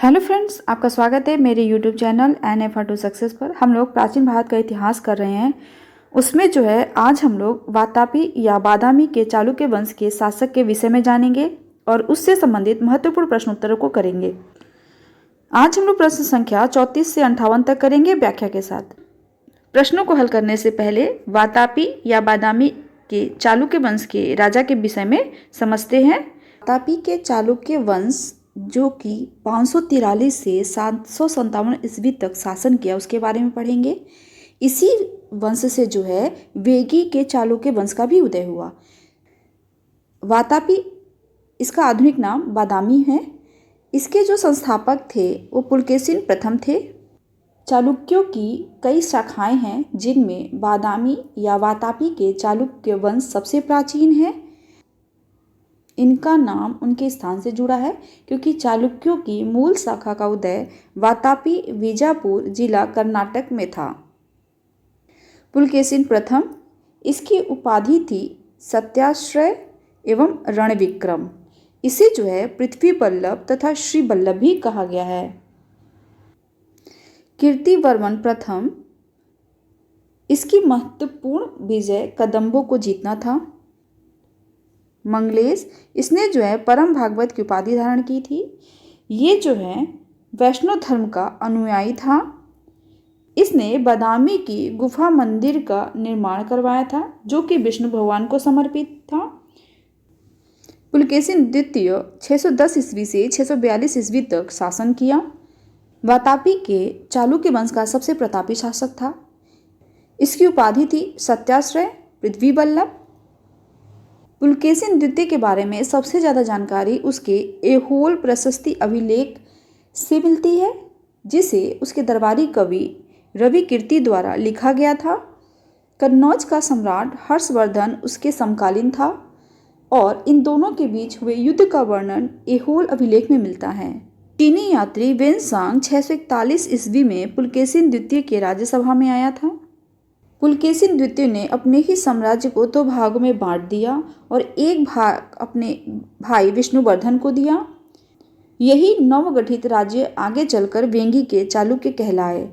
Hello friends, आपका स्वागत है मेरे यूट्यूब चैनल NFR2 सक्सेस पर। हम लोग प्राचीन भारत का इतिहास कर रहे हैं। उसमें जो है आज हम लोग वातापी या बादामी के चालुक्य वंश के शासक के विषय में जानेंगे और उससे संबंधित महत्वपूर्ण प्रश्नोत्तरों को करेंगे। आज हम लोग प्रश्न संख्या 34 से 58 तक करेंगे व्याख्या के साथ। प्रश्नों को हल करने से पहले वातापी या बादामी के चालुक्य वंश के राजा के विषय में समझते हैं। वातापी के चालुक्य वंश जो कि 543 से 757 ईस्वी तक शासन किया, उसके बारे में पढ़ेंगे। इसी वंश से जो है वेगी के चालुक्य वंश का भी उदय हुआ। वातापी इसका आधुनिक नाम बादामी है। इसके जो संस्थापक थे वो पुलकेशिन प्रथम थे। चालुक्यों की कई शाखाएं हैं जिनमें बादामी या वातापी के चालुक्य वंश सबसे प्राचीन है। इनका नाम उनके स्थान से जुड़ा है क्योंकि चालुक्यों की मूल शाखा का उदय वातापी बीजापुर जिला कर्नाटक में था। पुलकेशिन प्रथम, इसकी उपाधि थी सत्याश्रय एवं रणविक्रम। इसे जो है पृथ्वी बल्लभ तथा श्री बल्लभ भी कहा गया है। कीर्तिवर्मन प्रथम, इसकी महत्वपूर्ण विजय कदंबों को जीतना था। मंगलेश, इसने जो है परम भागवत की उपाधि धारण की थी। ये जो है वैष्णव धर्म का अनुयायी था। इसने बादामी की गुफा मंदिर का निर्माण करवाया था जो कि विष्णु भगवान को समर्पित था। पुलकेशिन द्वितीय 610 ईस्वी से 642 ईस्वी तक शासन किया। वातापी के चालुक्य वंश का सबसे प्रतापी शासक था। इसकी उपाधि थी सत्याश्रय पृथ्वी बल्लभ। पुलकेशिन द्वितीय के बारे में सबसे ज़्यादा जानकारी उसके ऐहोल प्रशस्ति अभिलेख से मिलती है, जिसे उसके दरबारी कवि रवि कीर्ति द्वारा लिखा गया था। कन्नौज का सम्राट हर्षवर्धन उसके समकालीन था और इन दोनों के बीच हुए युद्ध का वर्णन ऐहोल अभिलेख में मिलता है। चीनी यात्री वेनसांग 641 ईस्वी में पुलकेशिन द्वितीय के राज्यसभा में आया था। पुलकेशिन द्वितीय ने अपने ही साम्राज्य को 2 भागों में बांट दिया और एक भाग अपने भाई विष्णुवर्धन को दिया। यही नवगठित राज्य आगे चलकर वेंगी के चालुक्य कहलाए।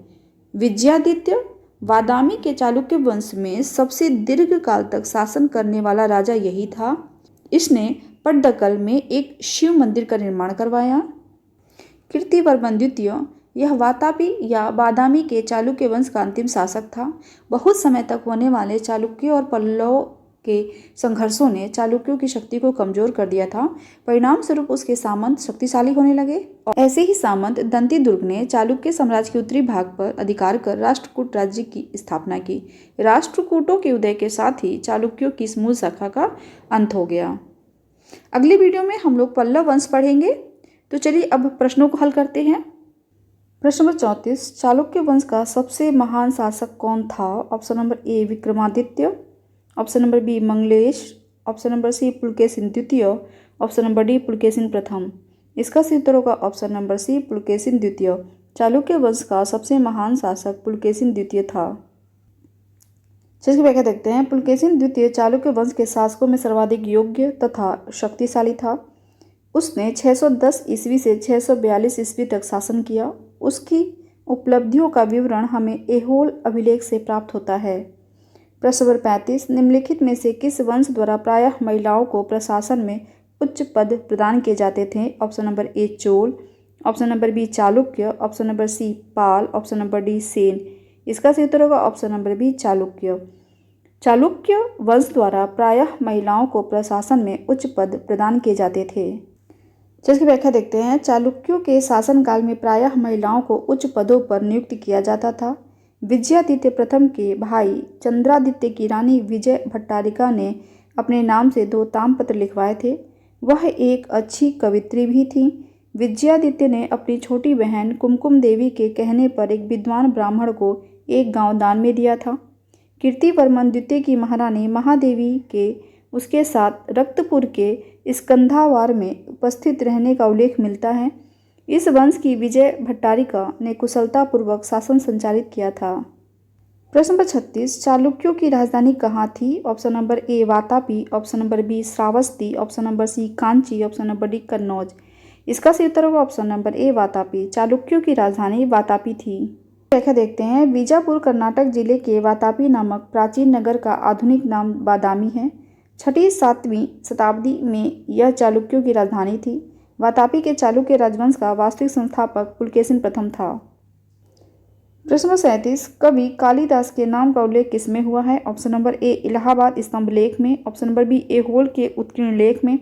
विजयादित्य बादामी के चालुक्य वंश में सबसे दीर्घ काल तक शासन करने वाला राजा यही था। इसने पट्टदकल में एक शिव मंदिर का निर्माण करवाया। कीर्तिवर्मन द्वितीय, यह वातापी या बादामी के चालुक्य वंश का अंतिम शासक था। बहुत समय तक होने वाले चालुक्यों और पल्लवों के संघर्षों ने चालुक्यों की शक्ति को कमजोर कर दिया था। परिणाम स्वरूप उसके सामंत शक्तिशाली होने लगे और ऐसे ही सामंत दंतीदुर्ग ने चालुक्य साम्राज्य के उत्तरी भाग पर अधिकार कर राष्ट्रकूट राज्य की स्थापना की। राष्ट्रकूटों के उदय के साथ ही चालुक्यों की इस मूल शाखा का अंत हो गया। अगली वीडियो में हम लोग पल्लव वंश पढ़ेंगे। तो चलिए अब प्रश्नों को हल करते हैं। प्रश्न नंबर 34, चालुक्य वंश का सबसे महान शासक कौन था? Option number A Vikramaditya, option number B Mangalesh, option number C Pulakeshin द्वितीय, ऑप्शन नंबर डी पुलकेशिन प्रथम। इसका सही उत्तर होगा ऑप्शन नंबर सी पुलकेशिन द्वितीय। चालुक्य वंश का सबसे महान शासक पुलकेशिन द्वितीय था। इसकी व्याख्या देखते हैं। पुलकेशिन द्वितीय चालुक्य वंश के शासकों में सर्वाधिक योग्य तथा शक्तिशाली था। उसने 610 ईस्वी से 642 ईस्वी तक शासन किया। उसकी उपलब्धियों का विवरण हमें ऐहोल अभिलेख से प्राप्त होता है। प्रश्न नंबर 35, निम्नलिखित में से किस वंश द्वारा प्रायः महिलाओं को प्रशासन में उच्च पद प्रदान किए जाते थे? Option number A Chola, option number B Chalukya, option number C Pala, option number D Sena. इसका सही उत्तर होगा option number B Chalukya. Chalukya वंश द्वारा प्रायः महिलाओं को प्रशासन में उच्च पद प्रदान किए जाते थे। जिसकी व्याख्या देखते हैं। चालुक्यों के शासनकाल में प्रायः महिलाओं को उच्च पदों पर नियुक्त किया जाता था। विजयादित्य प्रथम के भाई चंद्रादित्य की रानी विजय भट्टारिका ने अपने नाम से 2 ताम्रपत्र लिखवाए थे। वह एक अच्छी कवित्री भी थी। विजयादित्य ने अपनी छोटी बहन कुमकुम देवी के कहने पर एक विद्वान ब्राह्मण को एक गांव दान में दिया था। कीर्तिवर्मन द्वितीय की महारानी महादेवी के उसके साथ रक्तपुर के स्कंधावार में उपस्थित रहने का उल्लेख मिलता है। इस वंश की विजय भट्टारिका ने कुशलतापूर्वक शासन संचालित किया था। प्रश्न नंबर 36, चालुक्यों की राजधानी कहाँ थी? Option number A Vatapi, option number B Shravasti, option number C Kanchi, option number D Kannauj. इसका सही उत्तर होगा ऑप्शन नंबर ए वातापी। चालुक्यों की राजधानी वातापी थी। व्याख्या देखते हैं। बीजापुर कर्नाटक जिले के वातापी नामक प्राचीन नगर का आधुनिक नाम बादामी है। 6वीं-7वीं शताब्दी में यह चालुक्यों की राजधानी थी। वातापी के चालुक्य राजवंश का वास्तविक संस्थापक पुलकेशिन प्रथम था। प्रश्न नंबर 37, कवि कालिदास के नाम का उल्लेख किसमें हुआ है? ऑप्शन नंबर ए इलाहाबाद स्तंभ लेख में, ऑप्शन नंबर बी एहोल के उत्कीर्ण लेख में,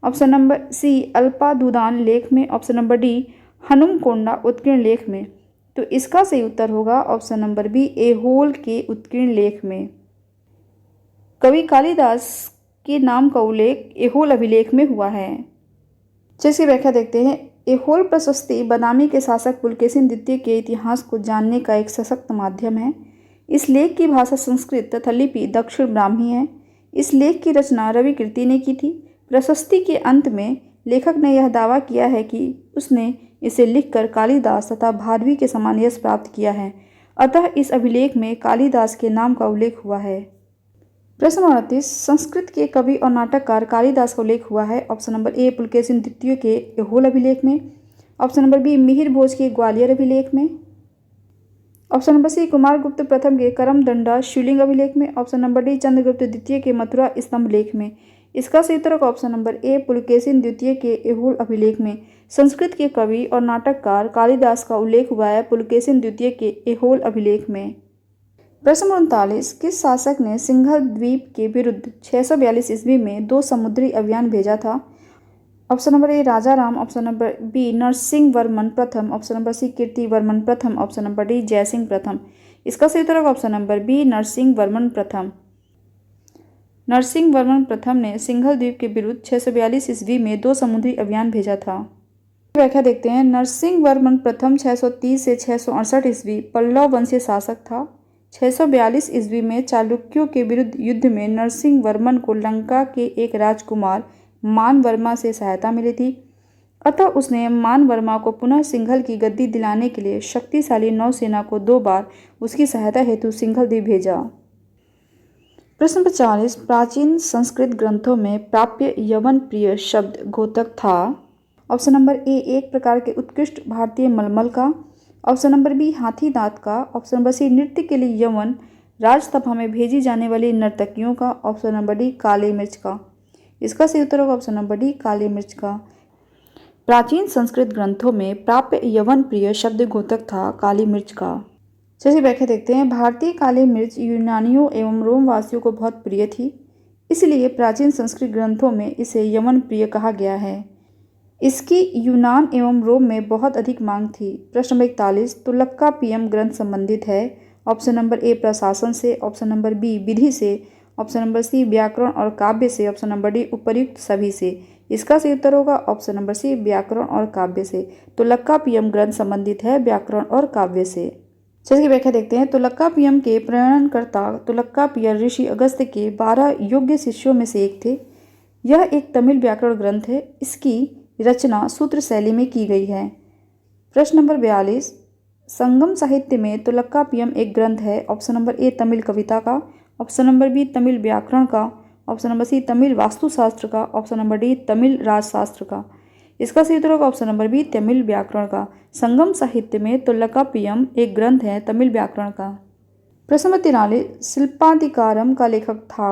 ऑप्शन नंबर सी अल्पादुदान लेख में, ऑप्शन नंबर डी हनुमकोंडा उत्कीर्ण लेख में। तो इसका सही उत्तर होगा ऑप्शन नंबर बी एहोल के उत्कीर्ण लेख में। कवि कालिदास के नाम का उल्लेख एहोल अभिलेख में हुआ है। जिसकी व्याख्या देखते हैं। एहोल प्रशस्ति बादामी के शासक पुलकेशिन द्वितीय के इतिहास को जानने का एक सशक्त माध्यम है। इस लेख की भाषा संस्कृत तथा लिपि दक्षिण ब्राह्मी है। इस लेख की रचना रवि कीर्ति ने की थी। प्रशस्ति के अंत में लेखक ने यह दावा किया है कि उसने इसे लिखकर कालिदास तथा भारवी के समान यश प्राप्त किया है। अतः इस अभिलेख में कालिदास के नाम का उल्लेख हुआ है। प्रश्न 38, संस्कृत के कवि और नाटककार कालिदास का उल्लेख हुआ है। ऑप्शन नंबर ए पुलकेशिन द्वितीय के एहोल अभिलेख में, ऑप्शन नंबर बी मिहिर भोज के ग्वालियर अभिलेख में, ऑप्शन नंबर सी कुमारगुप्त प्रथम के करमदंडा शिवलिंग अभिलेख में, ऑप्शन नंबर डी चंद्रगुप्त द्वितीय के मथुरा स्तंभ लेख में। इसका सही उत्तर होगा ऑप्शन नंबर ए पुलकेशिन द्वितीय के एहोल अभिलेख में। संस्कृत के कवि और नाटककार कालिदास का उल्लेख हुआ है पुलकेशिन द्वितीय के एहोल अभिलेख में। प्रश्न 39, किस शासक ने सिंघल द्वीप के विरुद्ध 642 ईस्वी में 2 समुद्री अभियान भेजा था? Option number A Raja Ram, option number B Narasimha Varman प्रथम, option number C Kirti Varman प्रथम, ऑप्शन नंबर डी जयसिंह प्रथम। इसका सही उत्तर होगा option number B Narasimha Varman प्रथम। नरसिंह वर्मन प्रथम ने सिंघल द्वीप के विरुद्ध 642 ईस्वी में 2 समुद्री अभियान भेजा था। व्याख्या देखते हैं। नरसिंह वर्मन प्रथम 630 से 668 ईस्वी पल्लव वंशीय शासक था। 642 ईस्वी में चालुक्यों के विरुद्ध युद्ध में नरसिंह वर्मन को लंका के एक राजकुमार मानवर्मा से सहायता मिली थी। अतः उसने मानवर्मा को पुनः सिंघल की गद्दी दिलाने के लिए शक्तिशाली नौसेना को 2 बार उसकी सहायता हेतु सिंघल द्वीप भेजा। प्रश्न 40, प्राचीन संस्कृत ग्रंथों में प्राप्य यवन प्रिय शब्द घोतक था। ऑप्शन नंबर ए एक प्रकार के उत्कृष्ट भारतीय मलमल का, ऑप्शन नंबर बी हाथी दांत का, ऑप्शन नंबर सी नृत्य के लिए यवन राजसभा में भेजी जाने वाली नर्तकियों का, ऑप्शन नंबर डी काली मिर्च का। इसका सही उत्तर होगा ऑप्शन नंबर डी काली मिर्च का। प्राचीन संस्कृत ग्रंथों में प्राप्य यवन प्रिय शब्द घोतक था काली मिर्च का। चलिए व्याख्या देखते हैं। भारतीय काली मिर्च यूनानियों एवं रोमवासियों को बहुत प्रिय थी, इसलिए प्राचीन संस्कृत ग्रंथों में इसे यवन प्रिय कहा गया है। इसकी यूनान एवं रोम में बहुत अधिक मांग थी। प्रश्न नंबर 41, तुल्लकापियम ग्रंथ संबंधित है। ऑप्शन नंबर ए प्रशासन से, ऑप्शन नंबर बी विधि से, ऑप्शन नंबर सी व्याकरण और काव्य से, ऑप्शन नंबर डी उपर्युक्त सभी से। इसका सही उत्तर होगा ऑप्शन नंबर सी व्याकरण और काव्य से। तुल्लकापियम ग्रंथ संबंधित है व्याकरण और काव्य से। इसकी व्याख्या देखते हैं। तुल्लकापियम के प्रणयनकर्ता तुल्लकापिय ऋषि अगस्त्य के 12 योग्य शिष्यों में से एक थे। यह एक तमिल व्याकरण ग्रंथ है। इसकी रचना सूत्र शैली में की गई है। प्रश्न नंबर 42, संगम साहित्य में तुल्लकापियम एक ग्रंथ है। ऑप्शन नंबर ए तमिल कविता का, ऑप्शन नंबर बी तमिल व्याकरण का, ऑप्शन नंबर सी तमिल वास्तुशास्त्र का, ऑप्शन नंबर डी तमिल राजशास्त्र का। इसका सही उत्तर होगा ऑप्शन नंबर बी तमिल व्याकरण का। संगम साहित्य में तुल्लकापियम एक ग्रंथ है तमिल व्याकरण का। प्रश्न नंबर 43, शिल्पाधिकारम का लेखक था।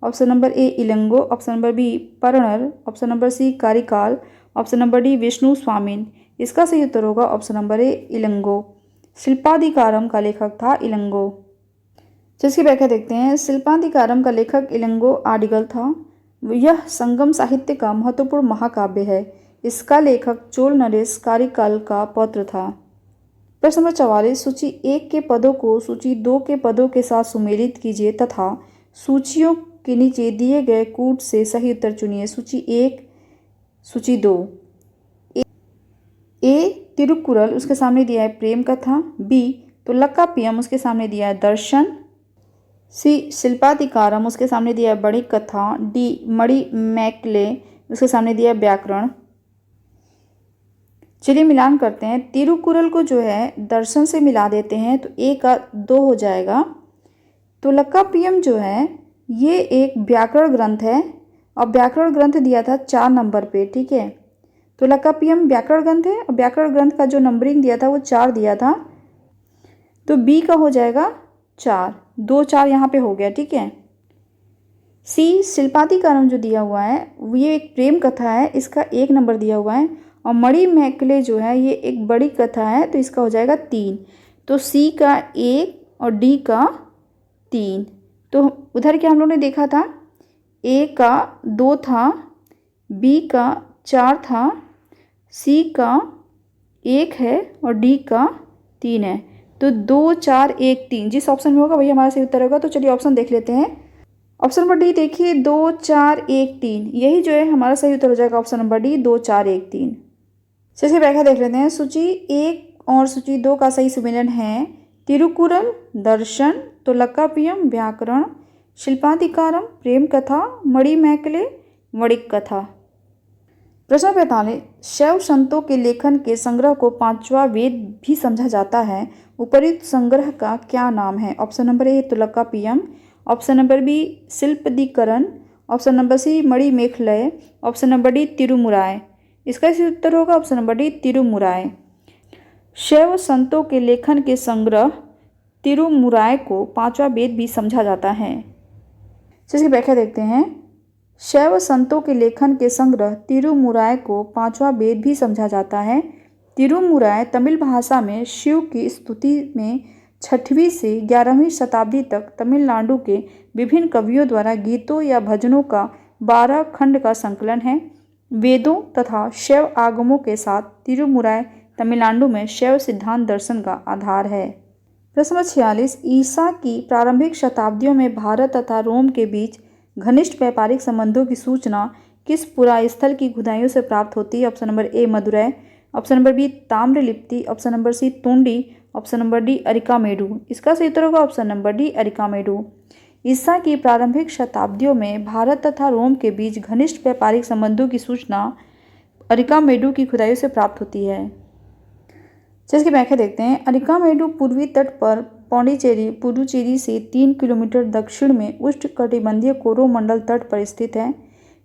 Option number A Ilango, option number B Paranar, option number C Karikal, option number D Vishnu Swamin. इसका सही उत्तर होगा option number A Ilango. Silappadikaram का लेखक था इलंगो। जिसकी व्याख्या देखते हैं। शिल्पाधिकारम का लेखक इलंगो आडिगल था। यह संगम साहित्य का महत्वपूर्ण महाकाव्य है। इसका लेखक चोल नरेश कारिकाल का पौत्र था। प्रश्न नंबर 44, सूची 1 के पदों को सूची 2 के पदों के साथ सुमेलित कीजिए तथा सूचियों के नीचे दिए गए कूट से सही उत्तर चुनिए। सूची 1, सूची 2। ए तिरुकुरल, उसके सामने दिया है प्रेम कथा। बी तुल्लकापियम, उसके सामने दिया है दर्शन। सी शिल्पाधिकारम, उसके सामने दिया है बड़ी कथा। डी मणि मैकले, उसके सामने दिया है व्याकरण। चलिए मिलान करते हैं। तिरुकुरल को जो है दर्शन से मिला देते हैं तो ए का 2 हो जाएगा। तुल्लकापियम जो है ये एक व्याकरण ग्रंथ है और व्याकरण ग्रंथ दिया था 4 नंबर पे, ठीक है। तोल्काप्पियम व्याकरण ग्रंथ है और व्याकरण ग्रंथ का जो नंबरिंग दिया था वो 4 दिया था, तो बी का हो जाएगा 4, 2 4 यहाँ पे हो गया, ठीक है। सी शिल्पाधिकारम जो दिया हुआ है ये एक प्रेम कथा है, इसका 1 नंबर दिया हुआ है। और मणिमेखले जो है ये एक बड़ी कथा है, तो इसका हो जाएगा 3। तो सी का 1 और डी का 3। तो उधर क्या हम लोग ने देखा था, ए का 2 था, बी का 4 था, सी का 1 है और डी का 3 है। तो 2 4 1 3 जिस ऑप्शन में होगा वही हमारा सही उत्तर होगा। तो चलिए ऑप्शन देख लेते हैं। ऑप्शन नंबर डी देखिए, 2 4 1 3, यही जो है हमारा सही उत्तर हो जाएगा ऑप्शन नंबर डी, 2 4 1 3। चलिए व्याख्या देख लेते हैं। सूची 1 और सूची 2 का सही सुमेलन है तिरुकुरल दर्शन, तोल्काप्पियम व्याकरण, शिल्पाधिकारम प्रेम कथा, मणिमेखले वणिक कथा। प्रश्न 45, शैव संतों के लेखन के संग्रह को 5वां वेद भी समझा जाता है, उपरोक्त संग्रह का क्या नाम है? Option number A Tolkappiyam, option number B Silappadikaram, option number C Manimekalai, option number D Tirumurai. इसका सही उत्तर होगा ऑप्शन नंबर डी तिरुमुराय। शैव संतों के लेखन के संग्रह तिरुमुराय को 5वां वेद भी समझा जाता है। इसकी व्याख्या देखते हैं। शैव संतों के लेखन के संग्रह तिरुमुराय को 5वां वेद भी समझा जाता है। तिरुमुराय तमिल भाषा में शिव की स्तुति में 6वीं से 11वीं शताब्दी तक तमिलनाडु के विभिन्न कवियों द्वारा गीतों या भजनों का 12 खंड का संकलन है। वेदों तथा शैव आगमों के साथ तिरुमुराय तमिलनाडु में शैव सिद्धांत दर्शन का आधार है। प्रश्न 46, ईसा की प्रारंभिक शताब्दियों में भारत तथा रोम के बीच घनिष्ठ व्यापारिक संबंधों की सूचना किस पुरास्थल की खुदाइयों से प्राप्त होती है? Option number A Madurai, option number B Tamralipti, option number C Tondi, option number D Arikamedu. इसका सही उत्तर होगा ऑप्शन नंबर डी अरिकामेडु। ईसा की प्रारंभिक शताब्दियों में भारत तथा रोम के बीच घनिष्ठ व्यापारिक संबंधों की सूचना अरिकामेडु की खुदाइयों से प्राप्त होती है। जिसकी व्याख्या देखते हैं। अरिकामेडु पूर्वी तट पर पुडुचेरी से 3 किलोमीटर दक्षिण में उष्णकटिबंधीय कोरोमंडल तट पर स्थित है।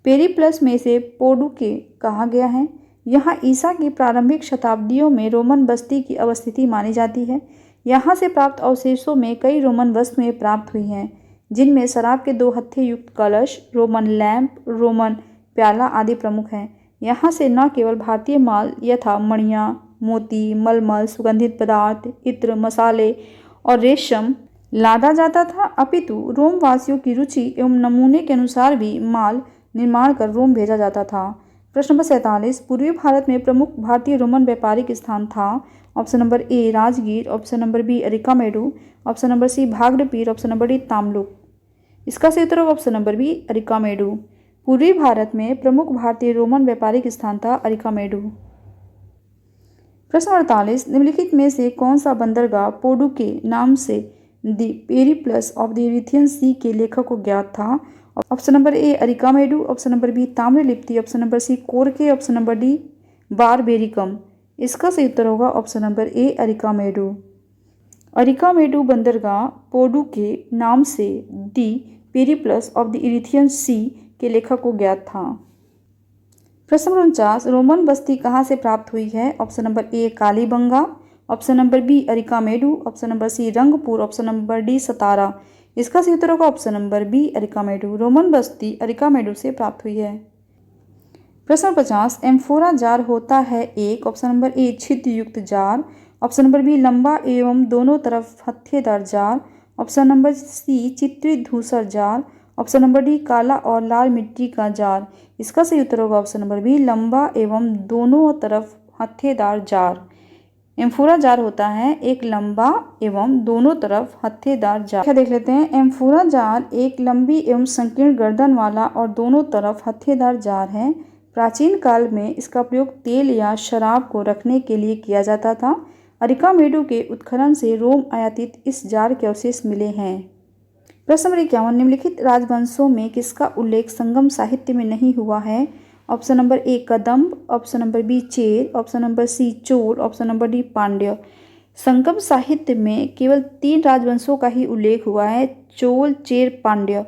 पेरिप्लस में से पोडुके कहा गया है। यहाँ ईसा की प्रारंभिक शताब्दियों में रोमन बस्ती की अवस्थिति मानी जाती है। यहाँ से प्राप्त अवशेषों में कई रोमन वस्तुएं प्राप्त हुई हैं, जिनमें शराब के 2 हत्थे युक्त कलश, रोमन लैंप, रोमन प्याला आदि प्रमुख हैं। यहाँ से न केवल भारतीय माल यथा मणियाँ, मोती, मलमल, सुगंधित पदार्थ, इत्र, मसाले और रेशम लादा जाता था, अपितु रोम वासियों की रुचि एवं नमूने के अनुसार भी माल निर्माण कर रोम भेजा जाता था। प्रश्न नंबर 47, पूर्वी भारत में प्रमुख भारतीय रोमन व्यापारिक स्थान था। Option number A Rajgir, option number B Arikamedu, option number C Bhagadpir, option number D Tamluk. इसका सही उत्तर होगा ऑप्शन नंबर बी अरिकामेडु। पूर्वी भारत में प्रमुख भारतीय रोमन व्यापारिक स्थान था अरिकामेडु। प्रश्न 48, निम्नलिखित में से कौन सा बंदरगाह पोडुके नाम से the Periplus of the Erythraean Sea के लेखक को ज्ञात था? Option number A Arikamedu, option number B Tamralipti, option number C Korkai, option number D Barbaricum. इसका सही उत्तर होगा option number A Arikamedu. Arikamedu बंदरगाह पोडुके नाम से the Periplus of the Erythraean Sea के लेखक को ज्ञात था। प्रश्न 49, रोमन बस्ती कहाँ से प्राप्त हुई है? Option number A Kalibangan, option number B Arikamedu, option number C Rangpur, option number D Satara. इसका सही उत्तर होगा option number B Arikamedu. Roman बस्ती अरिकामेडु से प्राप्त हुई है। प्रश्न 50, एम्फोरा जार होता है एक, ऑप्शन नंबर ए छिद्र युक्त जार, ऑप्शन नंबर बी लंबा एवं दोनों तरफ हत्थेदार जार, ऑप्शन नंबर सी चित्रित धूसर जार, ऑप्शन नंबर डी काला और लाल मिट्टी का जार। इसका सही उत्तर होगा ऑप्शन नंबर बी लंबा एवं दोनों तरफ हत्थेदार जार। एम्फोरा जार होता है एक लंबा एवं दोनों तरफ हत्थेदार जार। क्या देख लेते हैं। एम्फोरा जार एक लंबी एवं संकीर्ण गर्दन वाला और दोनों तरफ हत्थेदार जार है। प्राचीन काल में इसका प्रयोग तेल या शराब को रखने के लिए किया जाता था। अरिकामेडु के उत्खनन से रोम आयातित इस जार के अवशेष मिले हैं। प्रश्न नंबर 51, निम्नलिखित राजवंशों में किसका उल्लेख संगम साहित्य में नहीं हुआ है? Option number A Kadamba, option number B Chera, option number C Chola, option number D Pandya. Sangam साहित्य में केवल 3 राजवंशों का ही उल्लेख हुआ है, चोल, चेर, पांड्य।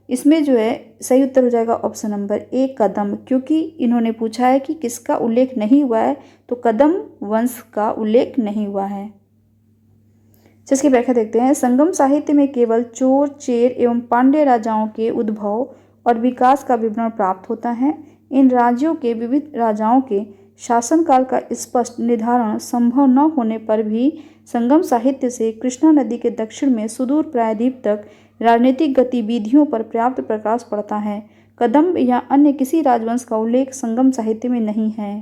इसमें जो है सही उत्तर हो जाएगा ऑप्शन नंबर ए कदम, क्योंकि इन्होंने पूछा है कि किसका उल्लेख नहीं हुआ है, तो कदम वंश का उल्लेख नहीं हुआ है। इसकी व्याख्या देखते हैं। संगम साहित्य में केवल चोर, चेर एवं पांड्य राजाओं के उद्भव और विकास का विवरण प्राप्त होता है। इन राज्यों के विविध राजाओं के शासनकाल का स्पष्ट निर्धारण संभव न होने पर भी संगम साहित्य से कृष्णा नदी के दक्षिण में सुदूर प्रायद्वीप तक राजनीतिक गतिविधियों पर पर्याप्त प्रकाश पड़ता है। कदम्ब या अन्य किसी राजवंश का उल्लेख संगम साहित्य में नहीं है।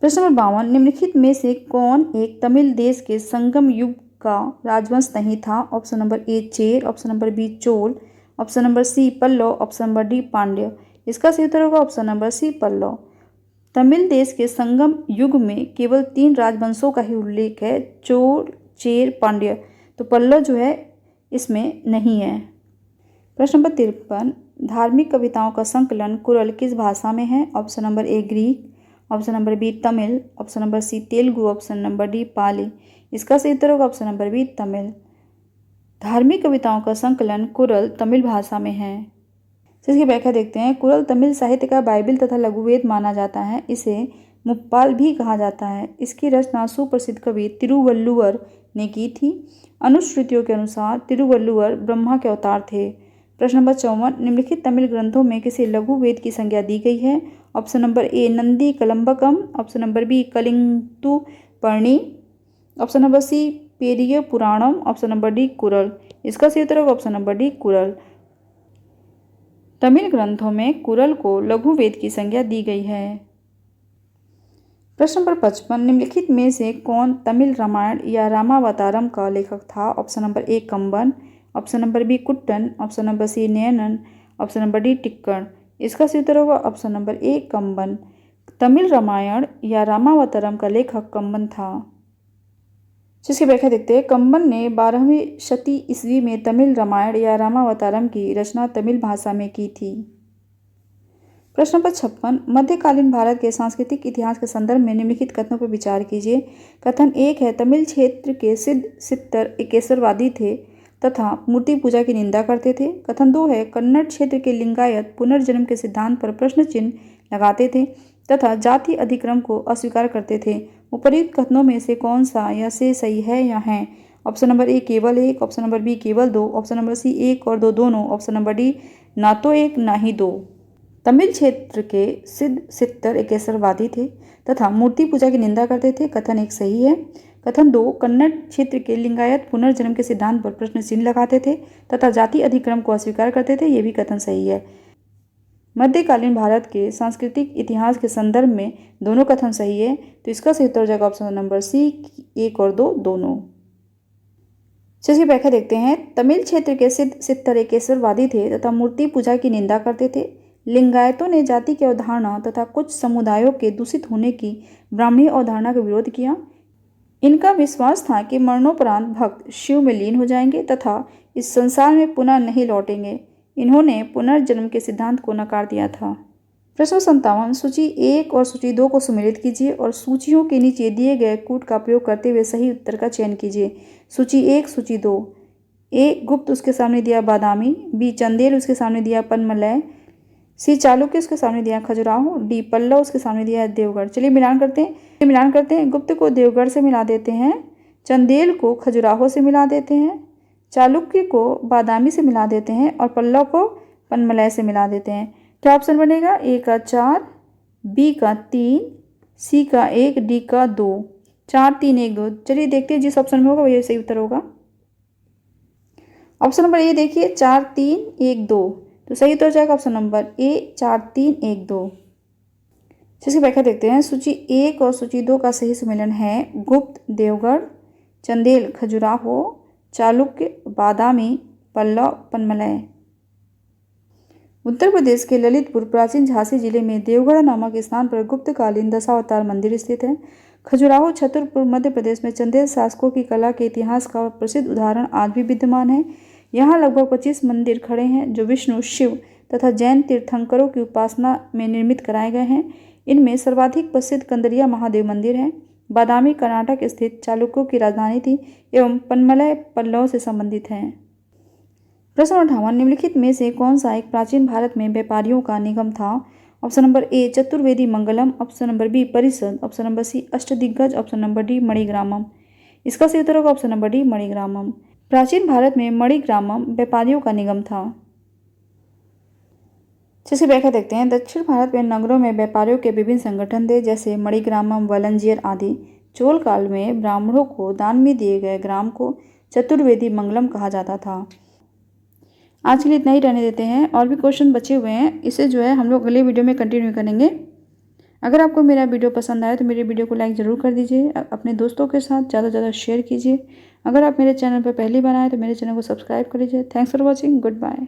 प्रश्न नंबर 52, निम्नलिखित में से कौन एक तमिल देश के संगम युग का राजवंश नहीं था? Option number A Chera, option number B Chola, option number C Pallava, option number D Pandya. इसका सही उत्तर होगा option number C Pallava. Tamil देश के संगम युग में केवल 3 राजवंशों का ही उल्लेख है, चोल, चेर, पांड्य। तो पल्लव जो है इसमें नहीं है। प्रश्न नंबर 53, धार्मिक कविताओं का संकलन कुरल किस भाषा में है? Option number A Greek, option number B Tamil, option number C Telugu, option number D Pali. इसका सही उत्तर होगा ऑप्शन नंबर बी तमिल। धार्मिक कविताओं का संकलन कुरल तमिल भाषा में है। इसकी व्याख्या देखते हैं। कुरल तमिल साहित्य का बाइबिल तथा लघुवेद माना जाता है। इसे मुप्पाल भी कहा जाता है। इसकी रचना सुप्रसिद्ध कवि तिरुवल्लुवर ने की थी। अनुश्रुतियों के अनुसार तिरुवल्लुवर ब्रह्मा के अवतार थे। प्रश्न नंबर 54, निम्नलिखित तमिल ग्रंथों में किसी लघु वेद की संज्ञा दी गई है? Option number A Nandi Kalambakam, option number B Kalingattu Parani, option number C Periya Puranam, option number D Kural. इसका सही उत्तर होगा option number D Kural. Tamil ग्रंथों में कुरल को लघु वेद की संज्ञा दी गई है। प्रश्न नंबर 55, निम्नलिखित में से कौन तमिल रामायण या रामावतारम का लेखक था? Option number A Kamban, option number B Kuttan, option number C Nayanan, option number D Tikkana. इसका सही उत्तर होगा option number A Kamban. Tamil Ramayana या रामावतारम का लेखक कंबन था। जिसकी व्याख्या देखते हैं। कंबन ने 12वीं शती ईस्वी में तमिल रामायण या रामावतारम की रचना तमिल भाषा में की थी। प्रश्न नंबर 56, मध्यकालीन भारत के सांस्कृतिक इतिहास के संदर्भ में निम्नलिखित कथनों पर विचार कीजिए। कथन 1 है तमिल क्षेत्र के सिद्ध सित्तर एकेश्वरवादी थे तथा मूर्ति पूजा की निंदा करते थे। कथन 2 है कन्नड़ क्षेत्र के लिंगायत पुनर्जन्म के सिद्धांत पर प्रश्न चिन्ह लगाते थे तथा जाति अधिक्रम को अस्वीकार करते थे। उपर्युक्त कथनों में से कौन सा या से सही है या है? ऑप्शन नंबर ए केवल 1, ऑप्शन नंबर बी केवल 2, ऑप्शन नंबर सी 1 और 2 दोनों, ऑप्शन नंबर डी ना तो 1 ना ही 2। तमिल क्षेत्र के सिद्ध सित्तर एकेश्वरवादी थे तथा मूर्ति पूजा की निंदा करते थे। कथन 1 सही है। कथन 2 कन्नड़ क्षेत्र के लिंगायत पुनर्जन्म के सिद्धांत पर प्रश्न चिन्ह लगाते थे तथा जाति अधिक्रम को अस्वीकार करते थे। ये भी कथन सही है। मध्यकालीन भारत के सांस्कृतिक इतिहास के संदर्भ में दोनों कथन सही है, तो इसका सही उत्तर हो जाएगा ऑप्शन नंबर सी 1 और 2 दोनों। इसकी व्याख्या देखते हैं। तमिल क्षेत्र के सिद्ध सित्तर एकेश्वरवादी थे तथा मूर्ति पूजा की निंदा करते थे। लिंगायतों ने जाति की अवधारणा तथा कुछ समुदायों के दूषित होने की ब्राह्मणीय अवधारणा का विरोध किया। इनका विश्वास था कि मरणोपरांत भक्त शिव में लीन हो जाएंगे तथा इस संसार में पुनः नहीं लौटेंगे। इन्होंने पुनर्जन्म के सिद्धांत को नकार दिया था। प्रश्न 57, सूची 1 और सूची 2 को सम्मिलित कीजिए और सूचियों के नीचे दिए गए कूट का प्रयोग करते हुए सही उत्तर का चयन कीजिए। सूची 1, सूची 2। ए गुप्त उसके सामने दिया बादामी, बी चंदेल उसके सामने दिया पनमलय, सी चालुक्य उसके सामने दिया खजुराहो, डी पल्लव उसके सामने दिया देवगढ़। चलिए मिलान करते हैं। गुप्त को देवगढ़ से मिला देते हैं, चंदेल को खजुराहो से मिला देते हैं, चालुक्य को बादामी से मिला देते हैं और पल्लव को पनमलय से मिला देते हैं। क्या ऑप्शन बनेगा? ए का 4, बी का 3, सी का 1, डी का 2। 4 3 1 2। चलिए देखते हैं जिस ऑप्शन में होगा वही सही उत्तर होगा। ऑप्शन नंबर ए देखिए 4 3 1 2, तो सही उत्तर जाएगा ऑप्शन नंबर ए 4 3 1 2। इसकी व्याख्या देखते हैं। सूची 1 और सूची 2 का सही सम्मेलन है गुप्त देवगढ़, चंदेल खजुराहो, चालुक्य बादामी, पल्लव पनमलय। उत्तर प्रदेश के ललितपुर प्राचीन झांसी जिले में देवगढ़ नामक स्थान पर गुप्तकालीन दशावतार मंदिर स्थित है। खजुराहो छतरपुर मध्य प्रदेश में चंदेल शासकों की कला के इतिहास का प्रसिद्ध उदाहरण आज भी विद्यमान है। यहाँ लगभग 25 मंदिर खड़े हैं जो विष्णु, शिव तथा जैन तीर्थंकरों की उपासना में निर्मित कराए गए हैं। इनमें सर्वाधिक प्रसिद्ध कंदरिया महादेव मंदिर है। बादामी कर्नाटक स्थित चालुक्यों की राजधानी थी एवं पनमलय पल्लव से संबंधित है। प्रश्न 58, निम्नलिखित में से कौन सा एक प्राचीन भारत में व्यापारियों का निगम था? Option number A Chaturvedi Mangalam, option number B परिषद, ऑप्शन नंबर सी अष्टदिग्गज, ऑप्शन नंबर डी मणिग्रामम। इसका सही उत्तर होगा ऑप्शन नंबर डी मणिग्रामम। प्राचीन भारत में मणिग्रामम व्यापारियों का निगम था। इसकी व्याख्या देखते हैं। दक्षिण भारत में नगरों में व्यापारियों के विभिन्न संगठन थे, जैसे मणिग्रामम, वलंजियर आदि। चोल काल में ब्राह्मणों को दान में दिए गए ग्राम को चतुर्वेदी मंगलम कहा जाता था। आज के लिए इतना ही रहने देते हैं, और भी क्वेश्चन बचे हुए हैं, इसे जो है हम लोग अगले वीडियो में कंटिन्यू करेंगे। अगर आपको मेरा वीडियो पसंद आए तो मेरे वीडियो को लाइक ज़रूर कर दीजिए, अपने दोस्तों के साथ ज़्यादा से ज़्यादा शेयर कीजिए। अगर आप मेरे चैनल पर पहली बार आए तो मेरे चैनल को सब्सक्राइब कर लीजिए। Thanks for watching, good bye.